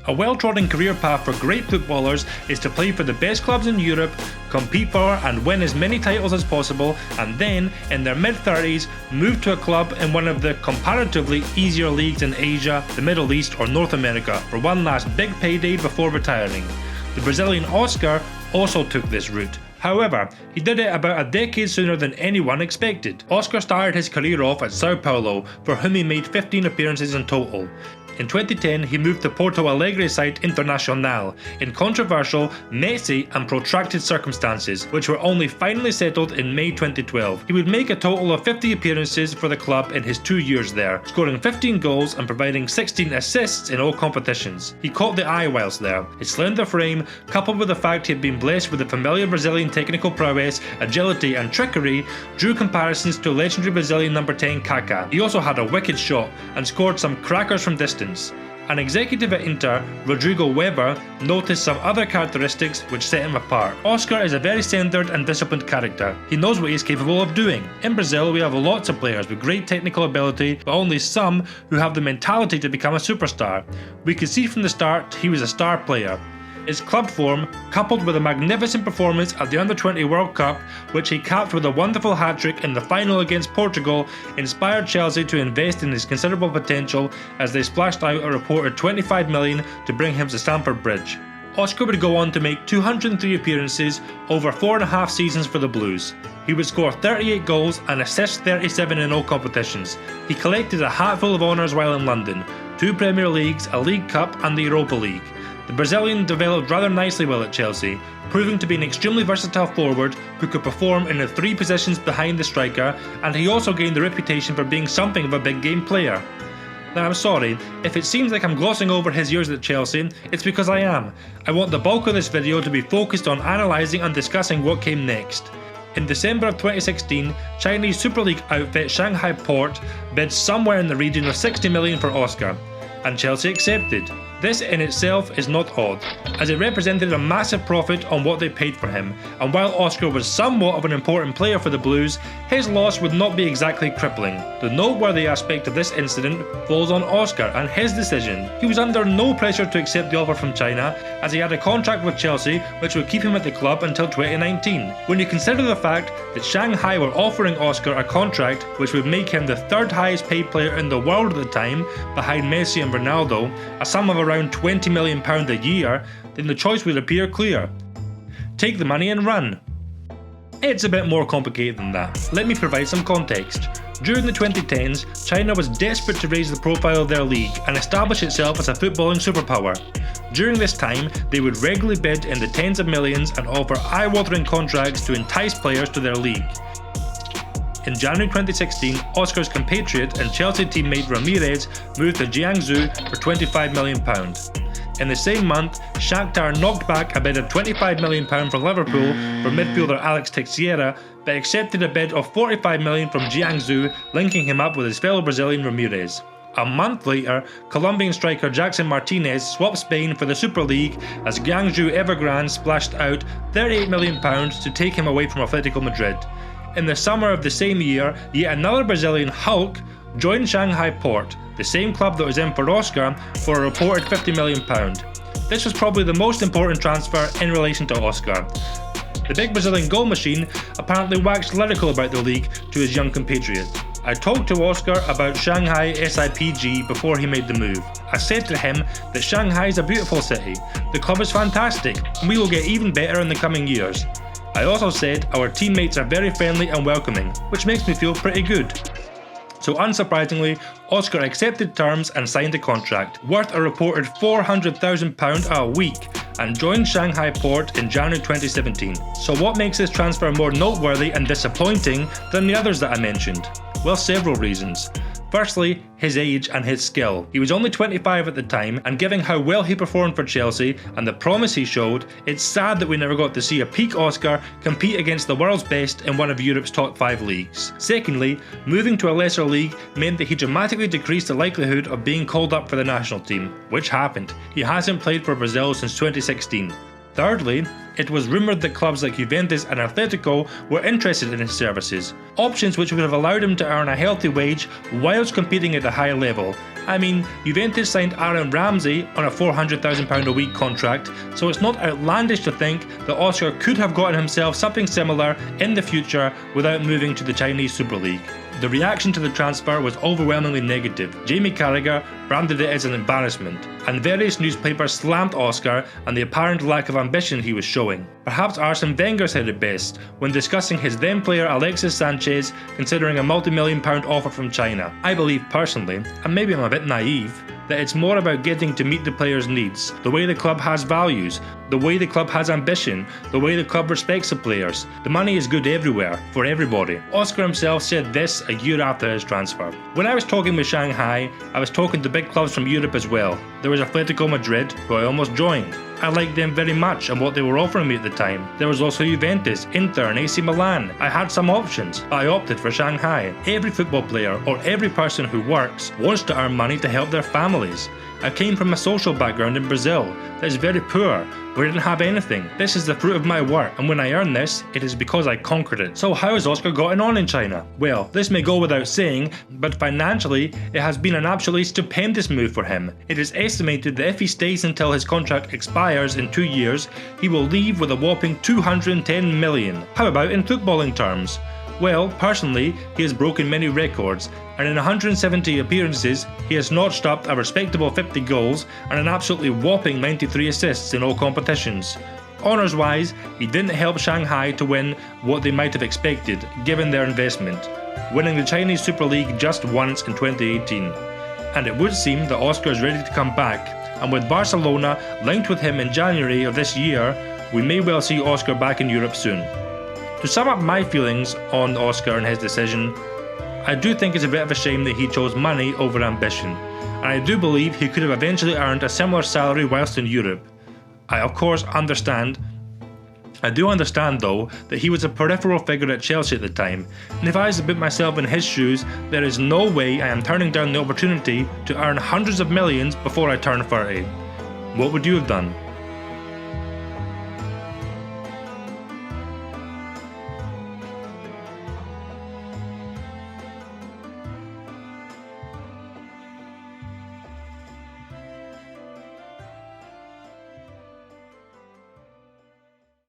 A well-trodden career path for great footballers is to play for the best clubs in Europe, compete for and win as many titles as possible, and then, in their mid-30s, move to a club in one of the comparatively easier leagues in Asia, the Middle East or North America for one last big payday before retiring. The Brazilian Oscar also took this route. However, he did it about a decade sooner than anyone expected. Oscar started his career off at Sao Paulo, for whom he made 15 appearances in total. In 2010, he moved to Porto Alegre side Internacional in controversial, messy and protracted circumstances, which were only finally settled in May 2012. He would make a total of 50 appearances for the club in his 2 years there, scoring 15 goals and providing 16 assists in all competitions. He caught the eye whilst there. His slender frame, coupled with the fact he had been blessed with the familiar Brazilian technical prowess, agility and trickery, drew comparisons to legendary Brazilian number 10 Kaká. He also had a wicked shot and scored some crackers from distance. An executive at Inter, Rodrigo Weber, noticed some other characteristics which set him apart. Oscar is a very centred and disciplined character. He knows what he is capable of doing. In Brazil, we have lots of players with great technical ability, but only some who have the mentality to become a superstar. We could see from the start he was a star player. His club form, coupled with a magnificent performance at the Under-20 World Cup, which he capped with a wonderful hat-trick in the final against Portugal, inspired Chelsea to invest in his considerable potential as they splashed out a reported $25 million to bring him to Stamford Bridge. Oscar would go on to make 203 appearances over 4.5 seasons for the Blues. He would score 38 goals and assist 37 in all competitions. He collected a hatful of honours while in London, 2 Premier Leagues, a League Cup and the Europa League. The Brazilian developed rather nicely well at Chelsea, proving to be an extremely versatile forward who could perform in the 3 positions behind the striker, and he also gained the reputation for being something of a big game player. Now I'm sorry, if it seems like I'm glossing over his years at Chelsea, it's because I am. I want the bulk of this video to be focused on analysing and discussing what came next. In December of 2016, Chinese Super League outfit Shanghai Port bid somewhere in the region of 60 million for Oscar, and Chelsea accepted. This in itself is not odd, as it represented a massive profit on what they paid for him, and while Oscar was somewhat of an important player for the Blues, his loss would not be exactly crippling. The noteworthy aspect of this incident falls on Oscar and his decision. He was under no pressure to accept the offer from China, as he had a contract with Chelsea which would keep him at the club until 2019. When you consider the fact that Shanghai were offering Oscar a contract which would make him the 3rd highest paid player in the world at the time, behind Messi and Ronaldo, a sum of around £20 million a year, then the choice would appear clear. Take the money and run. It's a bit more complicated than that. Let me provide some context. During the 2010s, China was desperate to raise the profile of their league and establish itself as a footballing superpower. During this time, they would regularly bid in the tens of millions and offer eye-watering contracts to entice players to their league. In January 2016, Oscar's compatriot and Chelsea teammate Ramirez moved to Jiangsu for £25 million. In the same month, Shakhtar knocked back a bid of £25 million from Liverpool for midfielder Alex Teixeira, but accepted a bid of £45 million from Jiangsu, linking him up with his fellow Brazilian Ramirez. A month later, Colombian striker Jackson Martinez swapped Spain for the Super League as Guangzhou Evergrande splashed out £38 million to take him away from Atletico Madrid. In the summer of the same year, yet another Brazilian Hulk joined Shanghai Port, the same club that was in for Oscar, for a reported £50 million. This was probably the most important transfer in relation to Oscar. The big Brazilian goal machine apparently waxed lyrical about the league to his young compatriot. I talked to Oscar about Shanghai SIPG before he made the move. I said to him that Shanghai is a beautiful city, the club is fantastic, and we will get even better in the coming years. I also said our teammates are very friendly and welcoming, which makes me feel pretty good. So unsurprisingly, Oscar accepted terms and signed a contract, worth a reported £400,000 a week, and joined Shanghai Port in January 2017. So what makes this transfer more noteworthy and disappointing than the others that I mentioned? Well, several reasons. Firstly, his age and his skill. He was only 25 at the time, and given how well he performed for Chelsea and the promise he showed, it's sad that we never got to see a peak Oscar compete against the world's best in one of Europe's top 5 leagues. Secondly, moving to a lesser league meant that he dramatically decreased the likelihood of being called up for the national team, which happened. He hasn't played for Brazil since 2016. Thirdly, it was rumoured that clubs like Juventus and Atletico were interested in his services, options which would have allowed him to earn a healthy wage whilst competing at a high level, I mean, Juventus signed Aaron Ramsey on a £400,000 a week contract, so it's not outlandish to think that Oscar could have gotten himself something similar in the future without moving to the Chinese Super League. The reaction to the transfer was overwhelmingly negative. Jamie Carragher branded it as an embarrassment, and various newspapers slammed Oscar and the apparent lack of ambition he was showing. Perhaps Arsene Wenger said it best when discussing his then player Alexis Sanchez considering a multi-million-pound offer from China. I believe personally, and maybe I'm a bit naive, that it's more about getting to meet the player's needs, the way the club has values, the way the club has ambition, the way the club respects the players. The money is good everywhere, for everybody. Oscar himself said this a year after his transfer. When I was talking with Shanghai, I was talking to big clubs from Europe as well. There was Atletico Madrid, who I almost joined. I liked them very much and what they were offering me at the time. There was also Juventus, Inter and AC Milan. I had some options, but I opted for Shanghai. Every football player or every person who works wants to earn money to help their families. I came from a social background in Brazil that is very poor, where I didn't have anything. This is the fruit of my work, and when I earn this, it is because I conquered it. So how has Oscar gotten on in China? Well, this may go without saying, but financially, it has been an absolutely stupendous move for him. It is estimated that if he stays until his contract expires in 2 years, he will leave with a whopping 210 million. How about in footballing terms? Well, personally, he has broken many records, and in 170 appearances, he has notched up a respectable 50 goals and an absolutely whopping 93 assists in all competitions. Honours wise, he didn't help Shanghai to win what they might have expected, given their investment, winning the Chinese Super League just once in 2018. And it would seem that Oscar is ready to come back, and with Barcelona linked with him in January of this year, we may well see Oscar back in Europe soon. To sum up my feelings on Oscar and his decision, I do think it's a bit of a shame that he chose money over ambition, and I do believe he could have eventually earned a similar salary whilst in Europe. I do understand though that he was a peripheral figure at Chelsea at the time, and if I was to put myself in his shoes, there is no way I am turning down the opportunity to earn hundreds of millions before I turn 30. What would you have done?